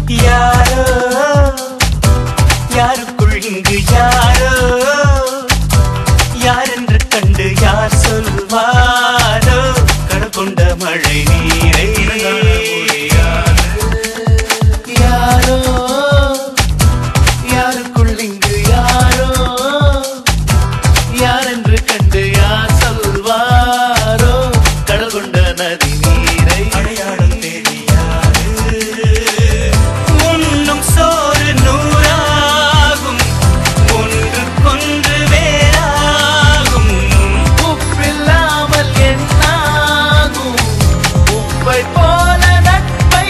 யாரோ யாருக்குள் இங்கு யாரோ யாரென்று கண்டு யார் சொல்வாரோ கடல் கொண்ட மழை நீரை யாரோ யாருக்குள் இங்கு யாரோ யாரென்று கண்டு யார் சொல்வாரோ கடல் கொண்ட நதி நீரை அடையாளம் தெரியாது உண்ணும் சோறு நூறாகும் ஒன்றுக்கொன்று வேறாகும் உப்பில்லாமல் என்னாகும் உப்பை போல நட்பை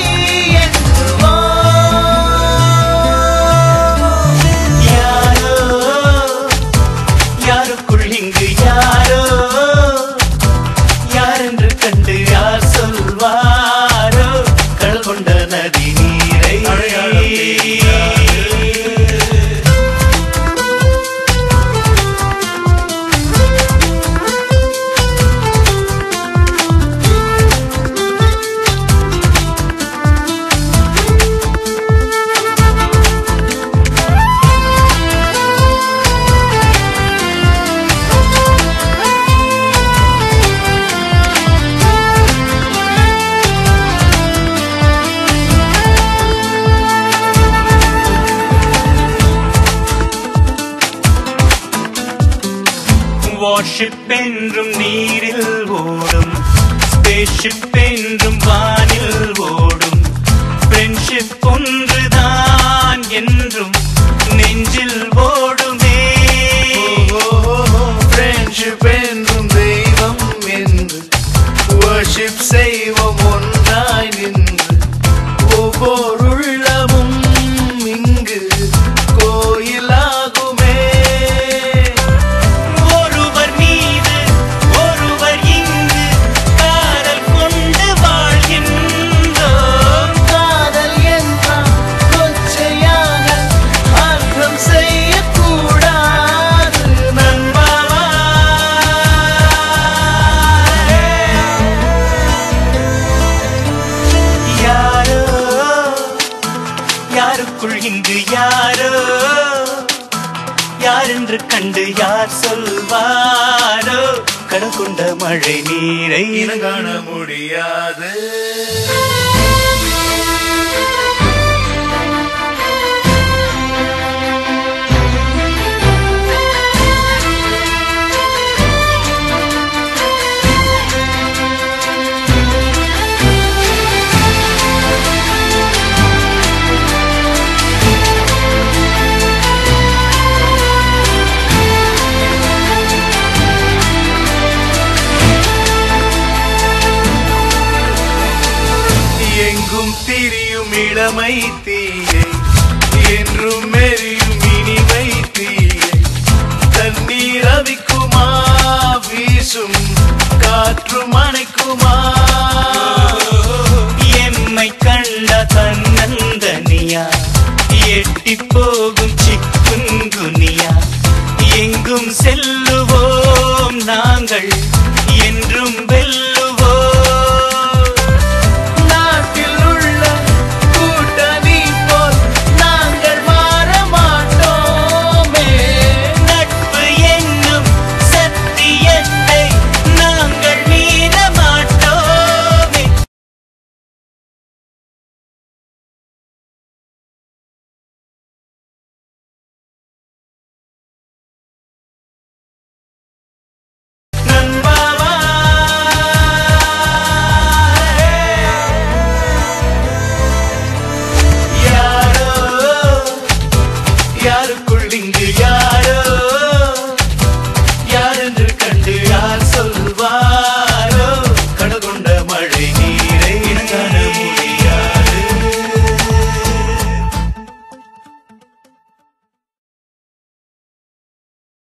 எண்ணுவோம் யாரோ யாருக்குள் இங்கு யாரோ யாரென்று கண்டு யார் சொல்வாரோ கடல் கொண்ட நதி நீரை வார்ஷிப் என்றும் நீரில் ஓடும் ஸ்பேஸ்ஷிப் என்றும் வானில் ஓடும் ஃப்ரெண்ட்ஷிப் ஒன்றுதான் என்றும் நெஞ்சில் ஓடுமே ஃப்ரெண்ட்ஷிப் என்றும் தெய்வம் என்று வர்ஷிப் செய்வோம் ஒன்றாய் நின்று ஒவ்வொரு உள்ளமும் இங்கு கோயிலாகுமே ஒருவர் மீது ஒருவர் இங்கு காதல் கொண்டு வாழ்கின்றோம் காதல் என்றால் கொச்சையாக அர்த்தம் செய்யக்கூடாது நண்பாவா யாரோ யாருக்குள் இங்கு யாரோ யாரென்று கண்டு யார் சொல்வாரோ கடல் கொண்ட மழை நீரை காண முடியாது எங்கும் திரியும் இளமை தீயை என்றும் எரியும் இனிமை தீயை தண்ணீர் அவிக்குமா வீசும் காற்று மணைக்குமா